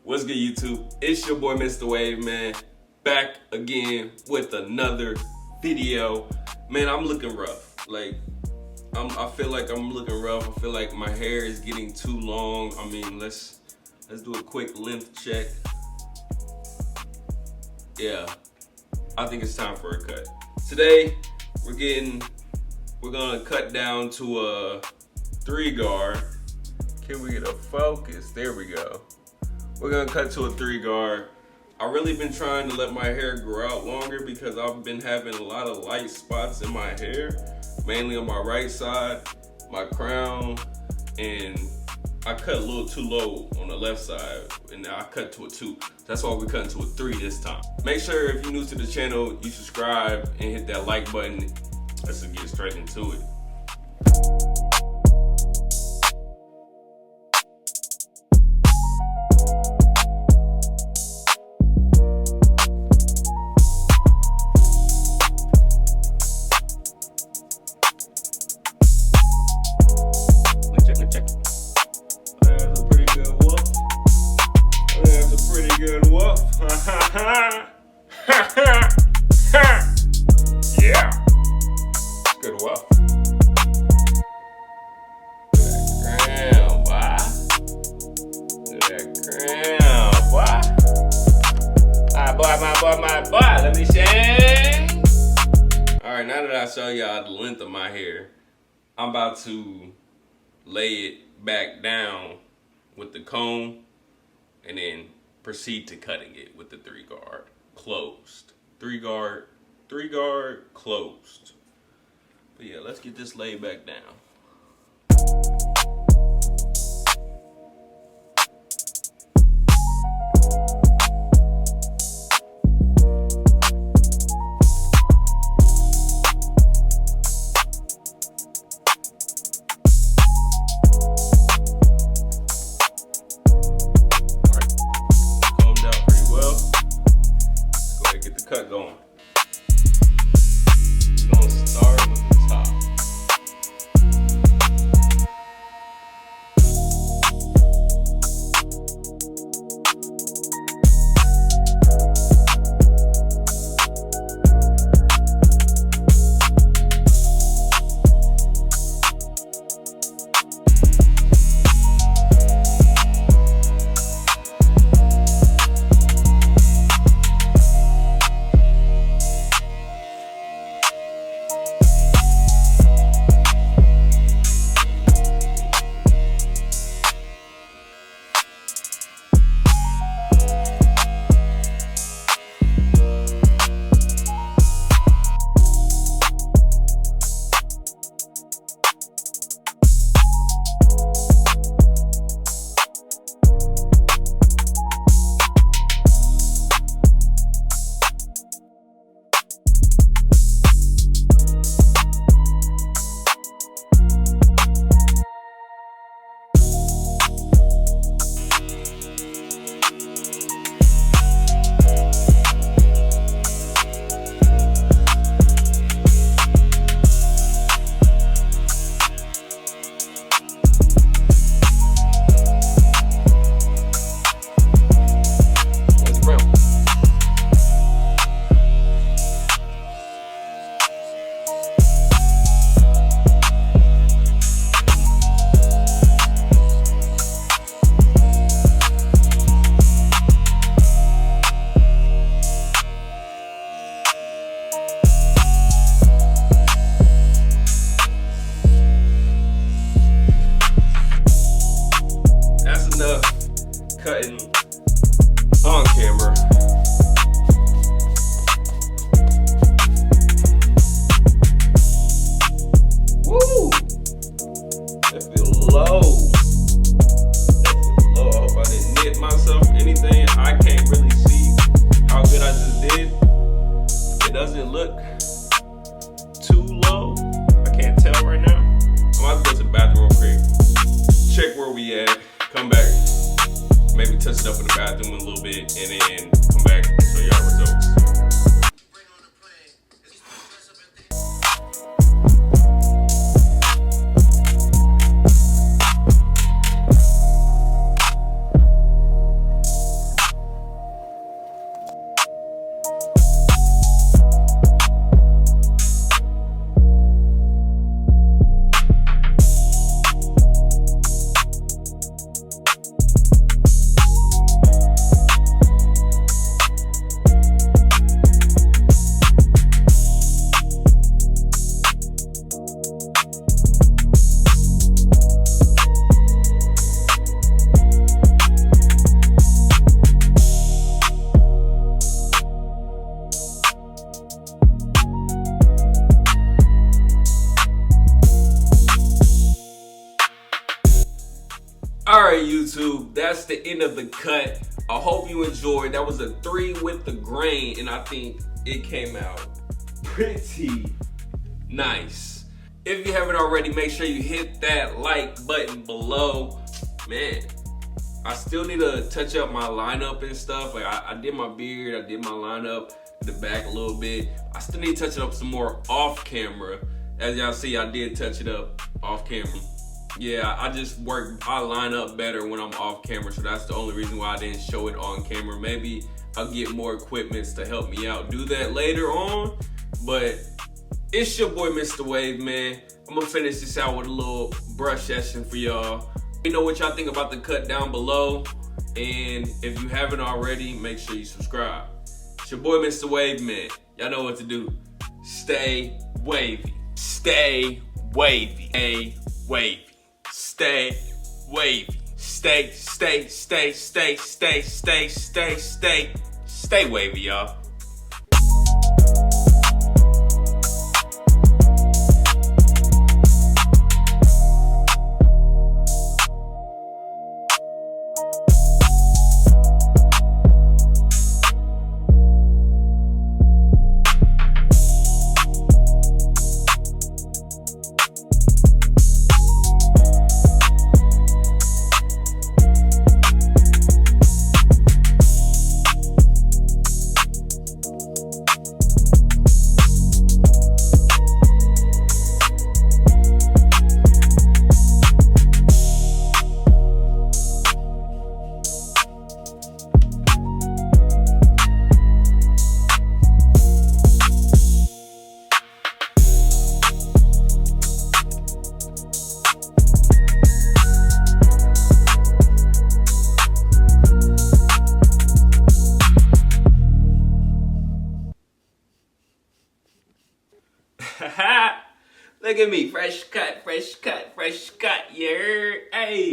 What's good, YouTube? It's your boy, Mr. Waveman, back again with another video. Man, I'm looking rough. I feel like I'm looking rough. I feel like my hair is getting too long. I mean, let's do a quick length check. Yeah, I think it's time for a cut. Today, we're gonna cut down to a 3-guard. Can we get a focus? There we go. We're gonna cut to a 3-guard. I've really been trying to let my hair grow out longer because I've been having a lot of light spots in my hair, mainly on my right side, my crown, and I cut a little too low on the left side, and now I cut to a 2. That's why we're cutting to a 3 this time. Make sure if you're new to the channel, you subscribe and hit that like button. Let's just get straight into it. Yeah, good woof. Look at that crown, boy. My boy, let me sing. All right, now that I show y'all the length of my hair, I'm about to lay it back down with the comb and then proceed to cutting it with the 3-guard closed. 3-guard, closed. But yeah, let's get this laid back down. Cut going. We're gonna start with the top. Cutting on camera. Woo! That feels low. I hope I didn't hit myself or anything. I can't really see how good I just did. It doesn't look too low. I can't tell right now. I'm about to go to the bathroom real quick. Check where we at. Come back. Maybe touch it up in the bathroom a little bit and then come back and show y'all results. Alright YouTube, that's the end of the cut. I hope you enjoyed. That was a 3 with the grain, and I think it came out pretty nice. If you haven't already, make sure you hit that like button below. Man, I still need to touch up my lineup and stuff. Like I did my beard, I did my lineup in the back a little bit. I still need to touch it up some more off camera. As y'all see, I did touch it up off camera. Yeah, I line up better when I'm off camera, so that's the only reason why I didn't show it on camera. Maybe I'll get more equipments to help me out do that later on, but it's your boy MISSTUHH Waveman. I'm gonna finish this out with a little brush session for y'all. Let me know what y'all think about the cut down below, and if you haven't already, make sure you subscribe. It's your boy MISSTUHH Waveman. Y'all know what to do. Stay wavy. Stay wavy. Stay wavy. Stay wavy. Stay wavy, y'all. Look at me, fresh cut, fresh cut, fresh cut, yeah, hey,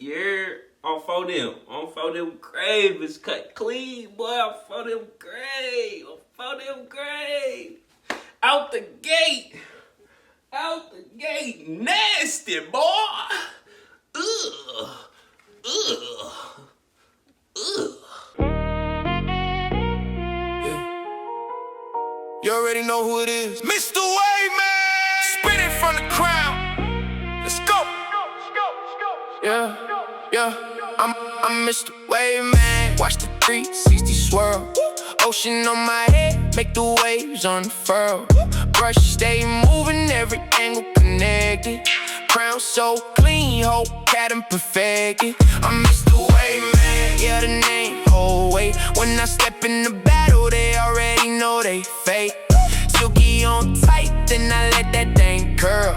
yeah, on for them graves, cut clean, boy, on for them grave, out the gate, nasty, boy, ugh. You already know who it is. MISSTUHH Waveman! Spin it from the crown. Let's go. Yeah. I'm MISSTUHH Waveman. Watch the 360 swirl. Ocean on my head, make the waves unfurl. Brush stay moving, every angle connected. Crown so clean, whole pattern perfected. I'm MISSTUHH Waveman, yeah, the name, oh wait. When I step in the battle, they already know they fake. Silky on tight, then I let that thing curl.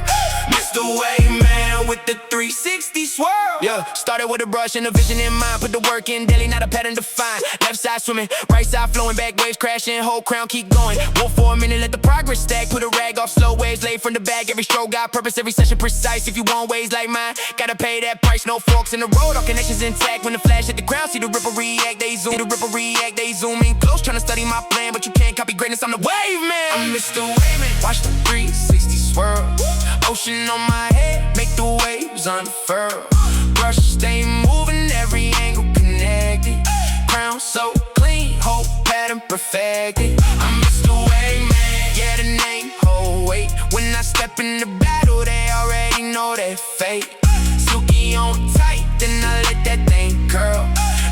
MISSTUHH Waveman with the 360 swirl. Yeah, started with a brush and a vision in mind. Put the work in daily, not a pattern defined. Left side swimming, right side flowing, back waves crashing, whole crown keep going. Walk for a minute, let the progress stack. Put a rag off, slow waves laid from the bag. Every stroke got purpose, every session precise. If you want waves like mine, gotta pay that price. No forks in the road, all connections intact. When the flash hit the ground, see the ripple react, they zoom. They zoom in close, trying to study my plan, but you can't copy greatness. I'm the Waveman. I'm MISSTUHH Waveman. Watch the 360 swirl. Ocean on my head, make the waves unfurl. Brush stay moving, every angle connected. Crown so clean, whole pattern perfected. I'm MISSTUHH Waveman, yeah, the name, oh wait. When I step in the battle, they already know they fake. Silky on tight, then I let that thing curl.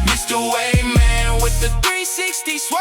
MISSTUHH Waveman with the 360 swirl.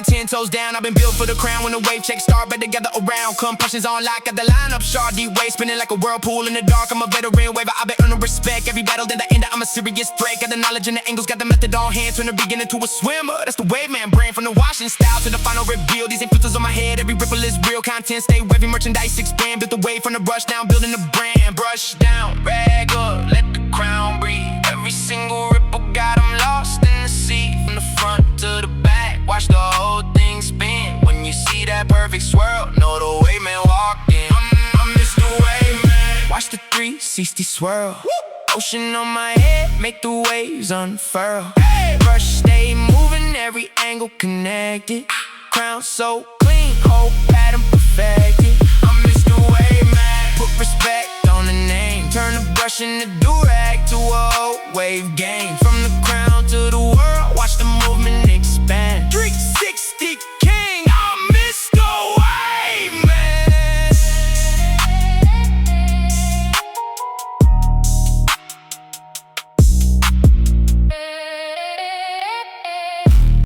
10 toes down, I've been built for the crown. When the wave checks start, better gather around. Compressions on lock, got the lineup sharp. D-wave spinning like a whirlpool in the dark. I'm a veteran waver, I've been earning respect. Every battle, then the end, I'm a serious threat. Got the knowledge and the angles, got the method on hand. Turn the beginner to a swimmer, that's the Waveman brand. From the washing style to the final reveal. These ain't filters on my head, every ripple is real. Content stay wavy, merchandise expand. Built the wave from the brush down, building the brand. Brush down, rag up, let the crown breathe. Every single ripple got them lost in the sea. From the front to the back, watch the whole thing spin. When you see that perfect swirl, know the Waveman walked in. I'm MISSTUHH Waveman. Watch the 360 swirl. Ocean on my head, make the waves unfurl. Brush stay moving, every angle connected. Crown so clean, whole pattern perfected. I'm MISSTUHH Waveman. Put respect on the name, turn the brush into do-rag to a wave game.